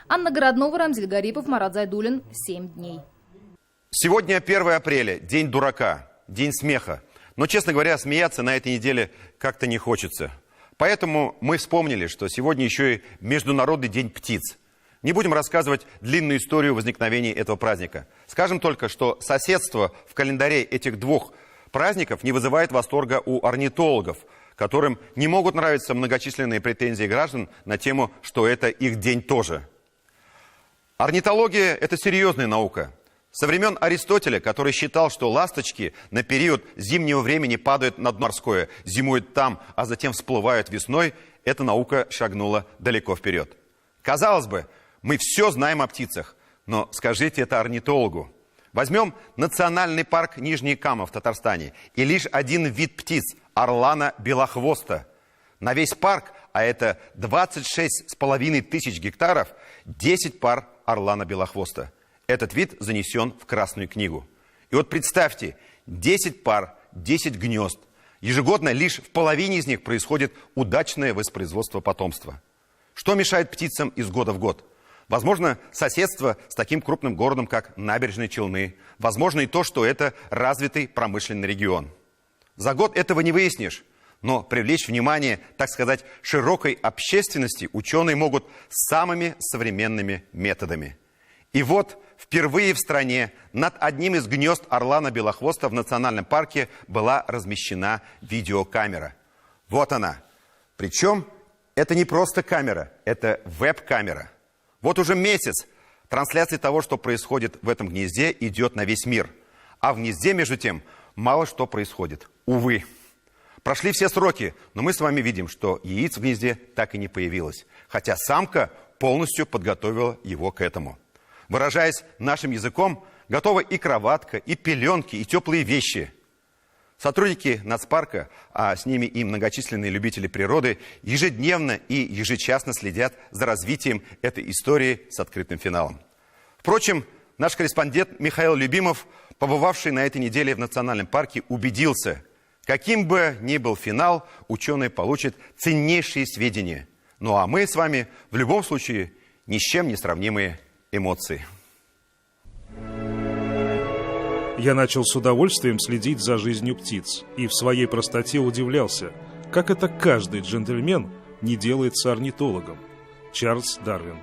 Анна Городнова, Рамзиль Гарипов, Марат Зайдуллин. 7 дней. Сегодня 1 апреля, день дурака, день смеха. Но, честно говоря, смеяться на этой неделе как-то не хочется. Поэтому мы вспомнили, что сегодня еще и Международный день птиц. Не будем рассказывать длинную историю возникновения этого праздника. Скажем только, что соседство в календаре этих двух праздников не вызывает восторга у орнитологов, которым не могут нравиться многочисленные претензии граждан на тему, что это их день тоже. Орнитология – это серьезная наука. Со времен Аристотеля, который считал, что ласточки на период зимнего времени падают на дно морское, зимуют там, а затем всплывают весной, эта наука шагнула далеко вперед. Казалось бы, мы все знаем о птицах, но скажите это орнитологу. Возьмем национальный парк Нижний Кама в Татарстане, и лишь один вид птиц – орлана белохвоста. На весь парк, а это 26,5 тысяч гектаров, 10 пар орлана белохвоста. Этот вид занесен в Красную книгу. И вот представьте, 10 пар, 10 гнезд. Ежегодно лишь в половине из них происходит удачное воспроизводство потомства. Что мешает птицам из года в год? Возможно, соседство с таким крупным городом, как Набережные Челны. Возможно и то, что это развитый промышленный регион. За год этого не выяснишь. Но привлечь внимание, так сказать, широкой общественности ученые могут самыми современными методами. И вот впервые в стране над одним из гнезд орлана белохвоста в национальном парке была размещена видеокамера. Вот она. Причем это не просто камера, это веб-камера. Вот уже месяц трансляция того, что происходит в этом гнезде, идет на весь мир. А в гнезде, между тем, мало что происходит. Увы. Прошли все сроки, но мы с вами видим, что яиц в гнезде так и не появилось. Хотя самка полностью подготовила его к этому. Выражаясь нашим языком, готова и кроватка, и пеленки, и теплые вещи. Сотрудники нацпарка, а с ними и многочисленные любители природы, ежедневно и ежечасно следят за развитием этой истории с открытым финалом. Впрочем, наш корреспондент Михаил Любимов, побывавший на этой неделе в национальном парке, убедился, каким бы ни был финал, ученые получат ценнейшие сведения. Ну а мы с вами в любом случае ни с чем не сравнимые эмоции. Я начал с удовольствием следить за жизнью птиц и в своей простоте удивлялся, как это каждый джентльмен не делается орнитологом. Чарльз Дарвин.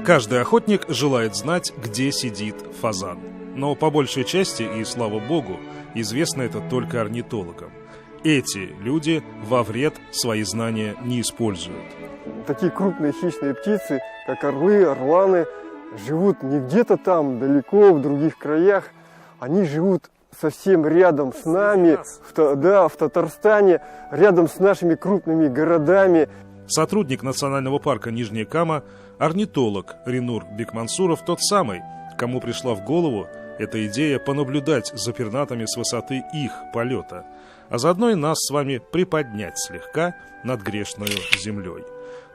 Каждый охотник желает знать, где сидит фазан. Но по большей части, и слава богу, известно это только орнитологам. Эти люди во вред свои знания не используют. Такие крупные хищные птицы, как орлы, орланы, живут не где-то там, далеко, в других краях. Они живут совсем рядом с нами, в Татарстане, рядом с нашими крупными городами. Сотрудник национального парка Нижняя Кама, орнитолог Ринур Бекмансуров, тот самый, кому пришла в голову эта идея понаблюдать за пернатами с высоты их полета, а заодно и нас с вами приподнять слегка над грешною землей.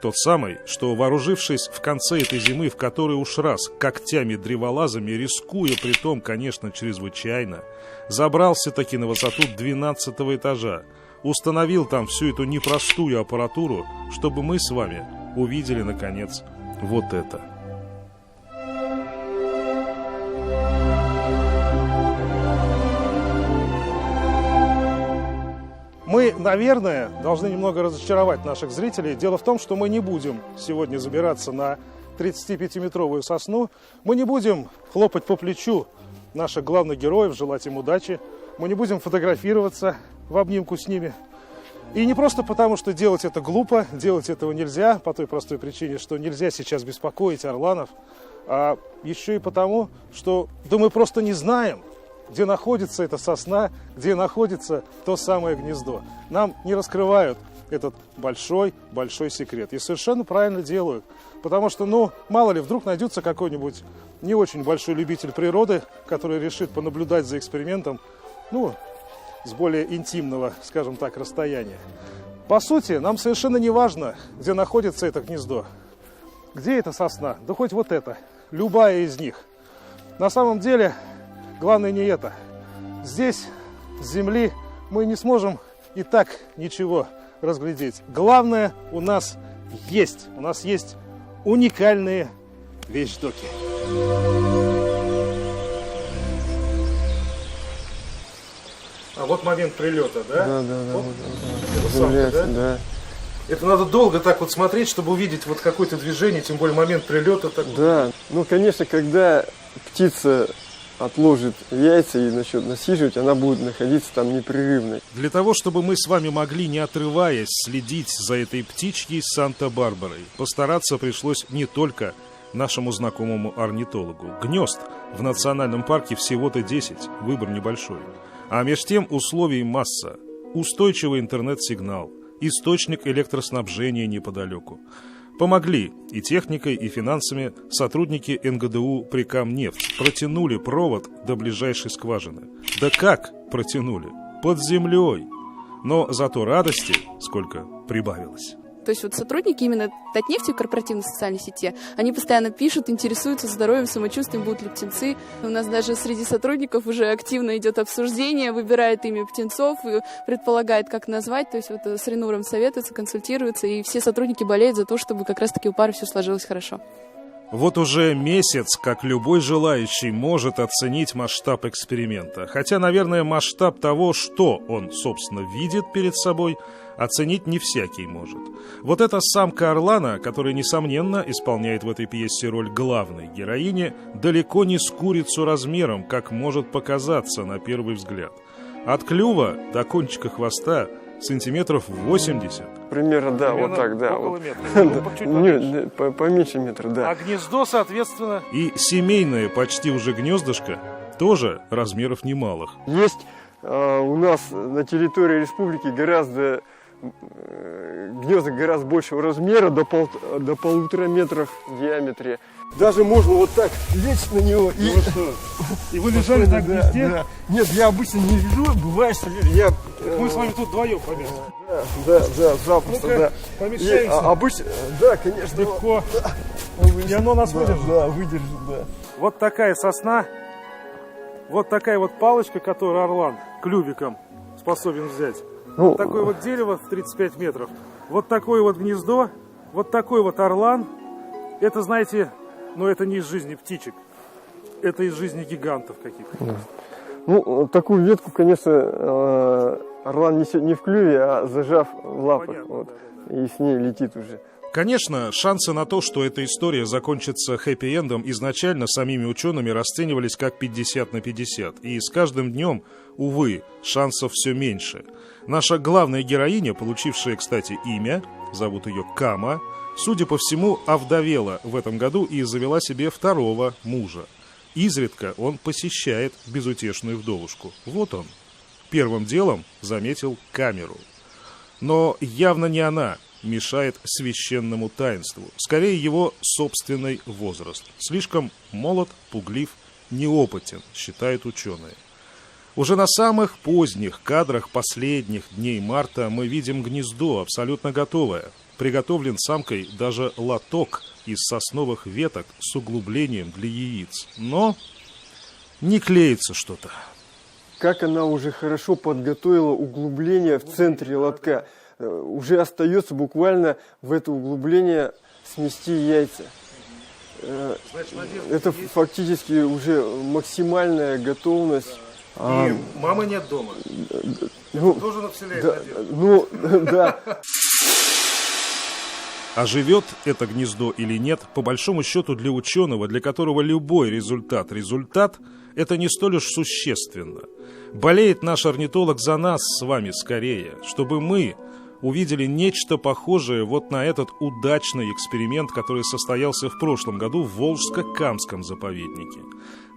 Тот самый, что, вооружившись в конце этой зимы, в которой уж раз когтями-древолазами, рискуя притом, конечно, чрезвычайно, забрался-таки на высоту 12-го этажа, установил там всю эту непростую аппаратуру, чтобы мы с вами увидели, наконец, вот это. Мы, наверное, должны немного разочаровать наших зрителей. Дело в том, что мы не будем сегодня забираться на 35-метровую сосну. Мы не будем хлопать по плечу наших главных героев, желать им удачи. Мы не будем фотографироваться в обнимку с ними. И не просто потому, что делать это глупо, делать этого нельзя, по той простой причине, что нельзя сейчас беспокоить орланов, а еще и потому, что да мы просто не знаем, где находится эта сосна, где находится то самое гнездо. Нам не раскрывают этот большой секрет. И совершенно правильно делают. Потому что, мало ли, вдруг найдется какой-нибудь не очень большой любитель природы, который решит понаблюдать за экспериментом, с более интимного, скажем так, расстояния. По сути, нам совершенно не важно, где находится это гнездо. Где эта сосна? Да хоть вот эта. Любая из них. На самом деле, главное не это. Здесь, с земли, мы не сможем и так ничего разглядеть. Главное у нас есть уникальные вещдоки. А вот момент прилета, да? Да. Вот, Вот, это самое, да? да. Это надо долго так вот смотреть, чтобы увидеть вот какое-то движение, тем более момент прилета. Так Да, ну, конечно, когда птица отложит яйца и начнет насиживать, она будет находиться там непрерывно. Для того, чтобы мы с вами могли, не отрываясь, следить за этой птичьей Санта-Барбарой, постараться пришлось не только нашему знакомому орнитологу. Гнезд в национальном парке всего-то 10, выбор небольшой. А меж тем условий масса. Устойчивый интернет-сигнал, источник электроснабжения неподалеку. Помогли и техникой, и финансами сотрудники НГДУ «Прикамнефть». Протянули провод до ближайшей скважины. Да как протянули? Под землей. Но зато радости сколько прибавилось. То есть вот сотрудники именно Татнефти, корпоративной социальной сети, они постоянно пишут, интересуются здоровьем, самочувствием, будут ли птенцы. У нас даже среди сотрудников уже активно идет обсуждение, выбирает имя птенцов, и предполагает, как назвать. То есть вот с Ренуром советуются, консультируются, и все сотрудники болеют за то, чтобы как раз-таки у пары все сложилось хорошо. Вот уже месяц, как любой желающий может оценить масштаб эксперимента. Хотя, наверное, масштаб того, что он, собственно, видит перед собой, оценить не всякий может. Вот эта самка орлана, которая, несомненно, исполняет в этой пьесе роль главной героини, далеко не с курицу размером, как может показаться на первый взгляд. От клюва до кончика хвоста сантиметров 80. Примерно, да, Примерно вот так, да. около Вот. метра. Да. Ну, чуть поменьше. Не, поменьше метра, да. А гнездо, соответственно... И семейное почти уже гнездышко тоже размеров немалых. Есть у нас на территории республики гораздо гнезда гораздо большего размера, до 1,5 метров в диаметре. Даже можно вот так лечь на него и... И вы лежали так в гнезде? Да. Нет, я обычно не лежу, бывает, что я... Мы с вами тут вдвоем поместим. Да, запросто, Ну-ка, да. помещаемся. Обычно, да, конечно. Легко. И оно нас выдержит. Да, выдержит, да. Вот такая сосна, вот такая вот палочка, которую орлан клювиком способен взять. Ну, Такое вот дерево в 35 метров, вот такое вот гнездо, вот такой вот орлан. Это, знаете, но это не из жизни птичек, это из жизни гигантов каких-то. Ну, такую ветку, конечно, орлан несет не в клюве, а зажав в лапах. Понятно, Вот, да. и с ней летит уже. Конечно, шансы на то, что эта история закончится хэппи-эндом, изначально самими учеными расценивались как 50 на 50. И с каждым днем, увы, шансов все меньше. Наша главная героиня, получившая, кстати, имя, зовут ее Кама, судя по всему, овдовела в этом году и завела себе второго мужа. Изредка он посещает безутешную вдовушку. Вот он. Первым делом заметил камеру. Но явно не она мешает священному таинству. Скорее, его собственный возраст. Слишком молод, пуглив, неопытен, считают ученые. Уже на самых поздних кадрах последних дней марта мы видим гнездо, абсолютно готовое. Приготовлен самкой даже лоток из сосновых веток с углублением для яиц. Но не клеится что-то. Как она уже хорошо подготовила углубление в центре лотка. Уже остается буквально в это углубление смести яйца. Это фактически уже максимальная готовность. И мамы нет дома. Ну, Тоже вселяет да, надежду. ну, да. А живет это гнездо или нет, по большому счету для ученого, для которого любой результат, это не столь уж существенно. Болеет наш орнитолог за нас с вами скорее, чтобы мы увидели нечто похожее вот на этот удачный эксперимент, который состоялся в прошлом году в Волжско-Камском заповеднике.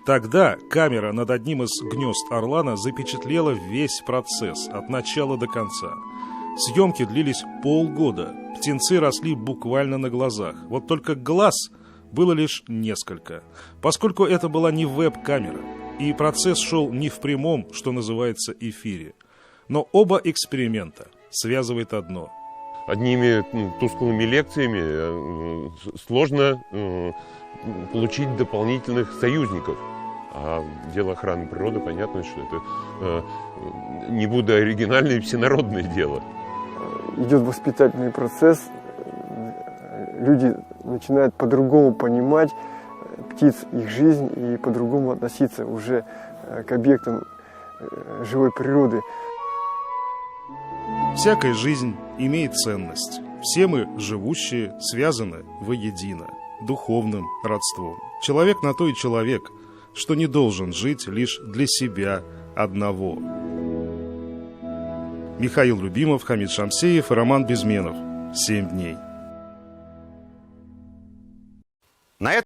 Тогда камера над одним из гнезд орлана запечатлела весь процесс от начала до конца. Съемки длились полгода, птенцы росли буквально на глазах. Вот только глаз было лишь несколько, поскольку это была не веб-камера, и процесс шел не в прямом, что называется, эфире. Но оба эксперимента связывает одно. Одними тусклыми лекциями сложно получить дополнительных союзников. А дело охраны природы, понятно, что это не буду оригинальное, всенародное дело. идет воспитательный процесс, люди начинают по-другому понимать птиц, их жизнь и по-другому относиться уже к объектам живой природы. Всякая жизнь имеет ценность. Все мы, живущие, связаны воедино духовным родством. Человек на то и человек, что не должен жить лишь для себя одного. Михаил Любимов, Хамид Шамсеев и Роман Безменов. 7 дней. На этом